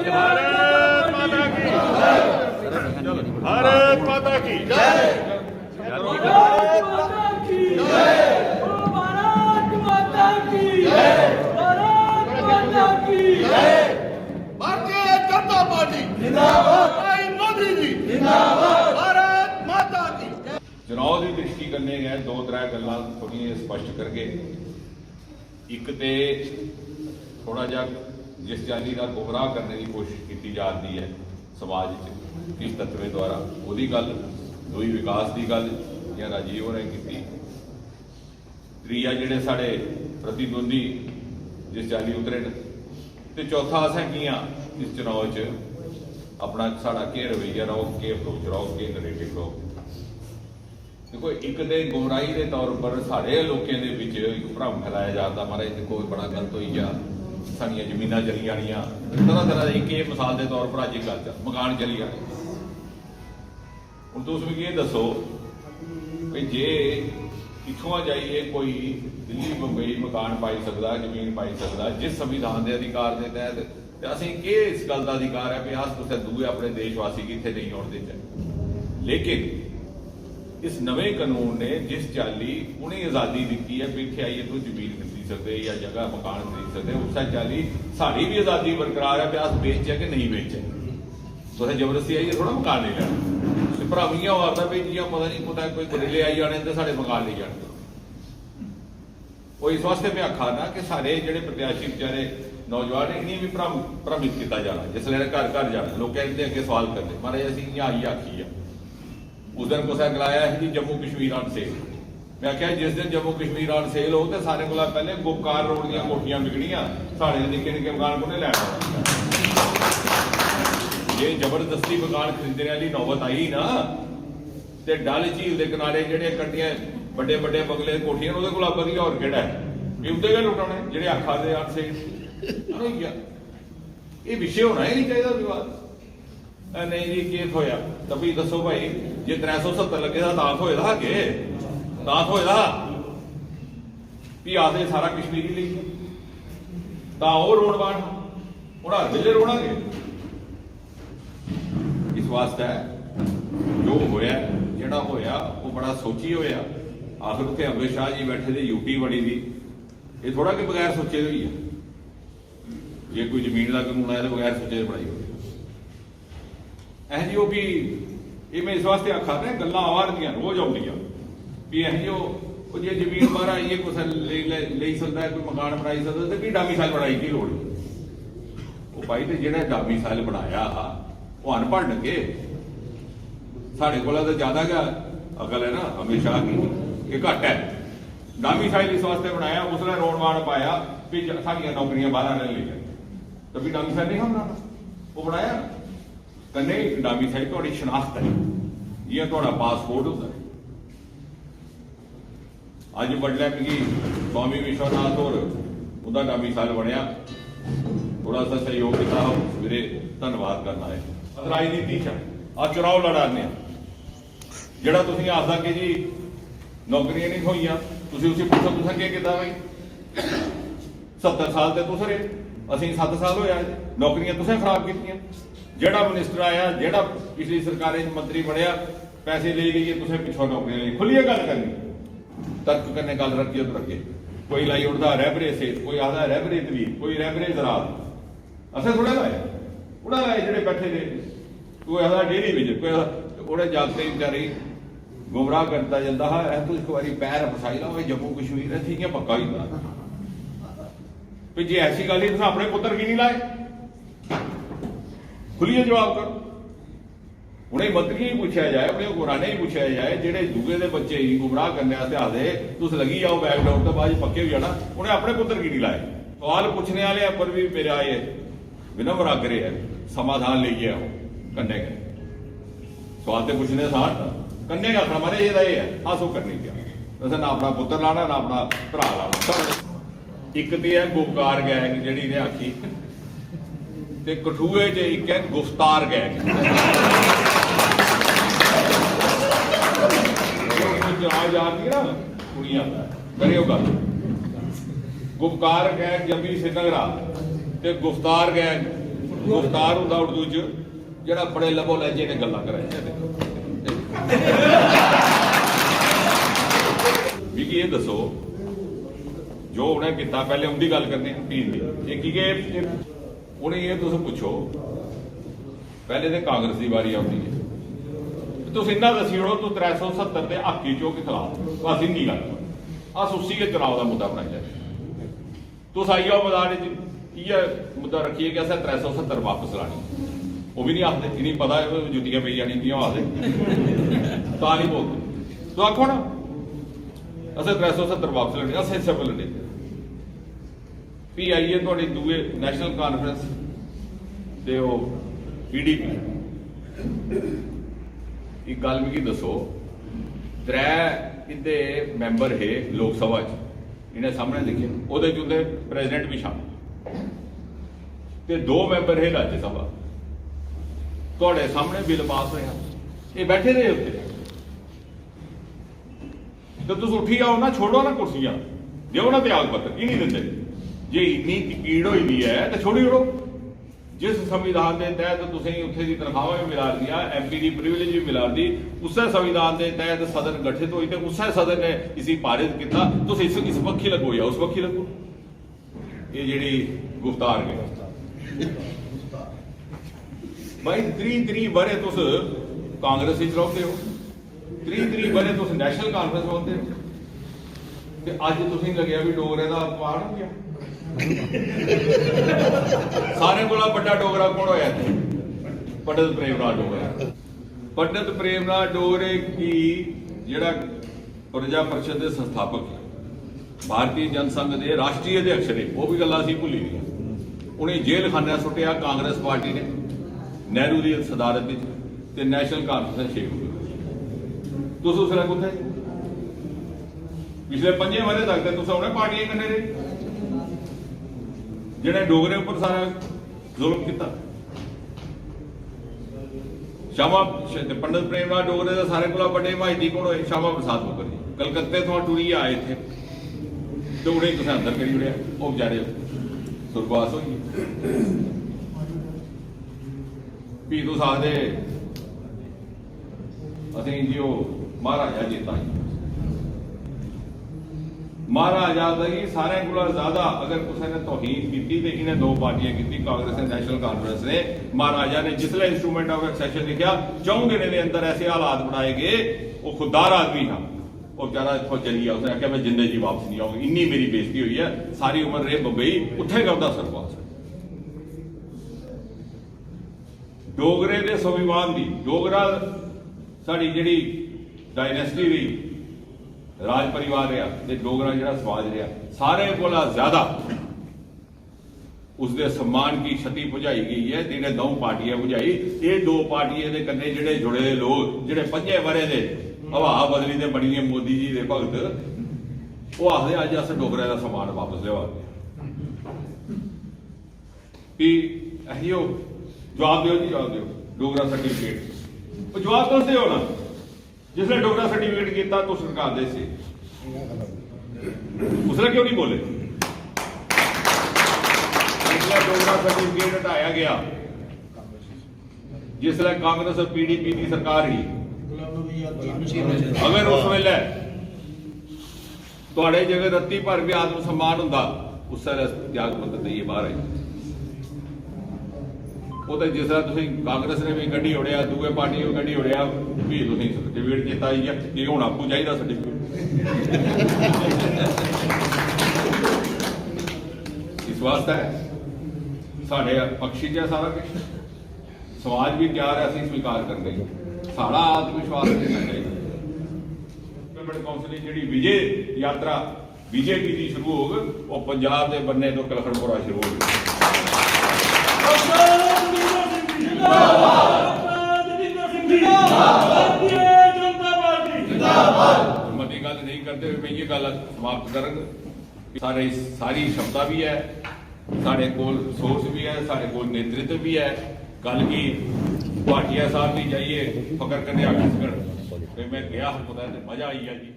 भारत माता की भारत माता की भारतीय जनता पार्टी जिंदाबाद, मोदी जी जिंदाबाद, भारत माता की। चुनाव की दृष्टि करने गए दो त्रै गल्लां थोड़ियां स्पष्ट करके एक तो थोड़ा जा जिस जाति का गुमराह करने की कोशिश की जाती है समाज किस तत्वे द्वारा वही गल दूई विकास की गल या राजीव होरें की त्रीया जिहड़े साढ़े प्रतिद्वंदी जिस जाली उतरे तो चौथा असें किया इस चुनाव च अपना साड़ा के रवैया रहो के अप्रोच रहो के नरेटिव रहो। देखो एक तो गुमराही के तौर पर सारे लोगों के एक भ्रम फैलाया जाता महाराज देखो बड़ा गलत हुई जा साड़ियाँ जमीनां चली जानियां तरह तरह एक मिसाल के तौर पर अज एक गल मकान चली जाने। हुण तुस मिगी ये दसो कि जे इत्थों जाइए कोई दिल्ली मुंबई मकान पाई सकता जमीन पाई सकता जिस संविधान के अधिकार के तहत तो असीं कि इस गल का अधिकार है भी अस कुछ दूए अपने देशवासी कि इत्थे नहीं आउण दिंदे। लेकिन इस नवे कानून ने जिस चाली उन्हें आज़ादी दी है भी इत्थे आइए तो जमीन खरीद सकते या जगह मकान खरीद सकते उस चाली साड़ी भी आज़ादी बरकरार है भी अस बेचे कि नहीं बेचे तो जबरदस्ती आइए थोड़ा मकान नहीं लेना भरावियां होता भी जियां पता नहीं पता कोई बरेले आई जाने तो साढ़े मकान नहीं जाने। वो इस वास्ते मैं आखा ना कि सारे ਜਿਹੜੇ प्रत्याशी बेचारे नौजवान इन्हें भी भ्रमित किया जाना जिसले घर घर जाना लोग कहते अगे सवाल करते महाराज असीं इयां आई आखी है। उस दिन कुछ गलाया है जी जम्मू कश्मीर ऑन सेल मैं आख्या जिस दिन जम्मू कश्मीर ऑन सेल हो तो सारे को पहले गुपकार रोड दी कोठियां बिकनियां साढ़े निक्के निक्के मकान को लैना जे जबरदस्ती मकान खरीदने वाली नौबत आई ना तो डल झील के किनारे जेडे कंडियां बड़े बड़े बंगले कोठियां उहदे कोल वधिया होर किहड़ा है भी उहदे गै लुटाने जेडे आखा दे ऑन सेल ये विषय होना ही नहीं चाहिए विवाद। नहीं जी केस होया तो भी दसो भाई जे 370 लगे था दांत होए था अगे दांत होए था भी आसे सारा कश्मीरी ले तो वो रोड बाण हूँ हर वेले रोड़ांगे। इस वास्ते जो होया जिहड़ा होया वो बड़ा सोची होया आखिर उत्थे अमित शाह जी बैठे थे यूटी बड़ी दी ये थोड़ा कि बगैर सोचे हुई है जे कोई जमीन का कानून आया तो बगैर सोचे बनाई हुई जी भी ये मैं इस वास्ते आखा ना गल्लां आवारदियां रोज आउंदियां भी जो जे जमीन बाहर आइए कुछ ले सकता है कोई मकान बनाई सकता तो कि डामिसाइल बनाई की लोड़ वो भाई तो जिहड़ा डामिसाइल बनाया वो अनपढ़ लगे साढ़े को तो ज्यादा क्या अकल है ना अमित शाह की ये घट है। डामिसाइल इस वास्ते बनाया उसने रोड मार पाया भी सारियां नौकरियां बाहर आने ले जाए तो भी डामिसाइल नहीं हम वो बनाया कन्ने डामिसाइल थोड़ी शनाख्त है जियां थोड़ा पासपोर्ट होता है। अज बडलै मिगी स्वामी विश्वनाथ और उदा डामिसाइल बनया थोड़ा सा सहयोग किया सवेरे धन्यवाद करना है। राजनीति आ चुनाव लड़ाने जिहड़ा तुसीं आखदा कि जी नौकरियां नहीं होईयां तुसीं उसी पुछो तुसां क्या कीता भाई 70 साल ते तुस रहे असीं 7 साल होया नौकरियां तुसें खराब कीतियां जेड़ा मिनिस्टर आया जेड़ा पिछली सरकार मंत्री बनया पैसे ले गई तुसें पिछों नौकरियां ली खुलिए गल करनी तर्क करने गल रखिए तो रखे कोई लाई उड़ता रहबरे सेठ कोई आखदा रहबरे तवीर कोई रहबरे जरात असें थोड़ा लाया उड़ा लाए जेड़े बैठे थे कोई आखदा डेयरी विच कोई उड़े जागते बेचारे गुमराह करता जाता है तो एक बार पैर फसाई ला जम्मू कश्मीर है ठीक है पक्का ही भी जे ऐसी गल ही अपने पुत्र की नहीं लाए खुलिए जवाब करो। उन्हें मंत्रियों ही पूछा जाए उन्हें हुराने ही पूछा जाए जेडे दूगे के बच्चे ही गुमराह करने आते तुस लगी जाओ बैकडाउन तो बाद पक्के हो जाना उन्हें अपने पुत्र की नहीं लाए। सवाल पूछने वाले पर भी मेरा ये विनम्र आग्रह है समाधान लीजिए कन्ने के सवाल तो पूछने आसान कन्ने का आखना मारे ये है हासो करनी क्या ना अपना पुत्र लाना ना अपना भरा लाना। एक तो है गुपकार गैंग जी ने आखी ते कठुए च एक है गुफ्तार गैंग चुनाव जाती ना कुड़ियां करियो गल गुपकार गैंग जम्मी श्रीनगर ते गुफ्तार गैंग ਗੁਫਤਾਰ ਹੁੰਦਾ ਉਰਦੂ ਚ ਜਿਹੜਾ ਬੜੇ ਲਬੋ ਲਹਿਜੇ ਨੇ ਗੱਲਾਂ ਕਰਾਈਆਂ ਵੀ ਕੀ ਇਹ ਦੱਸੋ ਜੋ ਉਹਨੇ ਕੀਤਾ ਪਹਿਲੇ ਉਹਦੀ ਗੱਲ ਕਰਨੀ ਪੀਣ ਦੀ ਇਹ ਕੀ ਕਿ ਉਹਨੇ ਇਹ ਤੁਸੀਂ ਪੁੱਛੋ ਪਹਿਲੇ ਤੇ ਕਾਂਗਰਸ ਦੀ ਵਾਰੀ ਆਉਂਦੀ ਹੈ ਤੁਸੀਂ ਇੰਨਾ ਦੱਸੀ ਹੋਣੋ ਤੂੰ 370 ਦੇ ਹਾਕੀ ਚੋਂ ਕੇ ਖਿਲਾਫ ਬਸ ਇੰਨੀ ਗੱਲ ਆ ਸੁੱਸੀ ਕੇ ਚੁਣਾਵ ਦਾ ਮੁੱਦਾ ਬਣਾਇਆ ਤੁਸੀਂ ਆਈ ਜਾਓ ਮੈਦਾਨ ਚ ਇਹ ਮੁੱਦਾ ਰੱਖੀਏ ਕਿ ਅਸਾਂ 370 ਵਾਪਸ ਲਾਣੀ ਉਹ ਵੀ ਨਹੀਂ ਆਖਦੇ ਇਹ ਨਹੀਂ ਪਤਾ ਜੁੱਤੀਆਂ ਪਈ ਜਾਣੀ ਕਿਉਂ ਆਖਦੇ ਤਾਂ ਨਹੀਂ ਬੋਲਦੇ ਤੂੰ ਆਖੋ ਨਾ ਅਸਾਂ 370 ਵਾਪਸ ਲੈਣੇ ਅਸਾਂ ਹਿੱਸਾ ਲੈਣੇ PIA ਤੁਹਾਡੀ ਦੂਏ ਨੈਸ਼ਨਲ ਕਾਨਫਰੰਸ ਤੇ ਉਹ PDP ਇੱਕ ਗੱਲ ਵੀ ਕੀ ਦੱਸੋ त्रै इहदे मैंबर है लोक सभा इन्हें सामने लिखे ਉਹਦੇ ਚ ਉਹਦੇ ਪ੍ਰੈਜ਼ੀਡੈਂਟ ਵੀ ਸ਼ਾਮਲ ਤੇ 2 ਮੈਂਬਰ ਹੈ ਰਾਜ ਸਭਾ ਤੁਹਾਡੇ ਸਾਹਮਣੇ ਬਿੱਲ ਪਾਸ ਹੋਇਆ ਇਹ ਬੈਠੇ ਰਹੇ ਉੱਤੇ ਤੇ ਤੁਸੀਂ ਉੱਠੀ ਆਓ ਨਾ ਛੋੜੋ ਨਾ ਕੁਰਸੀਆਂ ਦਿਓ ਨਾ ਤਿਆਗ ਪੱਤਰ ਕੀ ਨਹੀਂ ਦਿੰਦੇ ਜੇ ਇੰਨੀ ਕੀੜ ਹੋਈ ਦੀ ਹੈ ਤਾਂ ਛੋੜੀ ਉੜੋ जिस संविधान के तहत तुसीं उत्थे दी तनख्वाहां भी मिला दिया MP की प्रिविलेज भी मिला दी उस संविधान के तहत सदन गठित हुई तो उस सदन ने इसी पारित किया तुसीं इस पक्षी लगो या उस पक्षी लगो ये जिहड़ी गुफ्तार है भाई 3 बरे तुस कांग्रेस विच रहुंदे हो 3 बरे तुस नैशनल कांफ्रेंस होंदे हो ते अज तुसीं लग्या भी डोगरे दा अपमान हो गया सारे को बड़ा डोगरा कौन होया पंडित प्रेमनाथ डोगरा पंडित प्रेमनाथ डोगरे की जिहड़ा प्रजा परिषद के संस्थापक भारतीय जनसंघ के राष्ट्रीय अध्यक्ष ने वो भी गल्लां असीं भुल्ली गए उन्हें जेल खाना सुटिया कांग्रेस पार्टी ने नेहरू की सदारत ते नैशनल कांफ्रेंस शेख तुस उसले कुत्थे पिछले 5 वरे तक तुस उन्हें पार्टियां कन्नै रहे जिन्हें डोगरे उपर सारा जुल्म किया श्यामा पंडित प्रेमनाथ डोगरे का सारे को बड़े हिमायती कौन होए श्यामा प्रसाद मुखर्जी कलकत्ते तो टुरी आए थे तो उन्हें तुसें अंदर करी उड़िया वो बेचारे सुरगवास हो गए भी तुस आखदे असीं जी वो महाराजा जीता महाराजा की सारे को ज्यादा अगर किसी ने तौहीन की तो इन्हें 2 पार्टियां की कांग्रेस ने नैशनल कांफ्रेंस ने महाराजा ने जिसले इंस्ट्रूमेंट ऑफ एक्सेशन लिखा 4 दिनों के अंदर ऐसे हालात बनाए गए वो खुददार आदमी था वो बेचारा इतों चली गया उसने आख्या मैं जिंदे जी वापस नहीं आऊंगी इन्नी मेरी बेइज्जती हुई है सारी उम्र रहे बंबई उठेगा उसका सरपास डोगरे के स्वाभिमान की डोगरा साड़ी जी डायनेस्टी रही राज परिवार रहा ते डोगरा जिहड़ा समाज रहा सारे को ज्यादा उसके सम्मान की क्षति बुझाई गई है जिन्हें 2 पार्टियां बुझाई ये 2 पार्टियां के कन्ने जिहड़े जुड़े लोग जिहड़े 5 वरे दे हवा बदली दे बनी मोदी जी के भगत वो आखदे अज अस डोगरे का सम्मान वापस लिया कि अहियो जवाब दिओ जी जवाब दिओ डोगरा सर्टिफिकेट जवाब तो दिओ ना जिसने डोगरा सर्टिफिकेट किया तो सरकार दे से उसने क्यों नहीं बोले जिसने डोगरा सर्टिफिकेट हटाया गया जिसने कांग्रेस और PDP की सरकार ही अगर उस वेले तुहाडे जगह रत्ती भर भी आत्म सम्मान हुंदा उस वेले त्याग पत्र देइए बाहर आई वो तो जिस तरह तुसीं कांग्रेस ने भी कड्ढी उड़िया दूए पार्टी ने कड्ढी उड़िया भी तुसीं सर्टिफिकेट जिता आई है कि हुण आपको चाहिए सर्टिफिकेट इस वास्ते साढ़े पक्षी च सारा कुछ समाज भी तैयार है असीं स्वीकार करने साड़ा आत्मविश्वास देना चाहिए पेमेंट काउंसिल की जिहड़ी विजय यात्रा BJP की शुरू होगी वो पंजाब के बन्ने तो कलखड़पुरा शुरू होगी मती गल नहीं करते हुए मैं ये गल समाप्त कर सारी क्षमता भी है साढ़े कोल सोर्स भी है साढ़े कोल नेतृत्व भी है कल की भाटिया साहब भी जाइए फकर करने आ सकन मैं गया पता है मजा आई है जी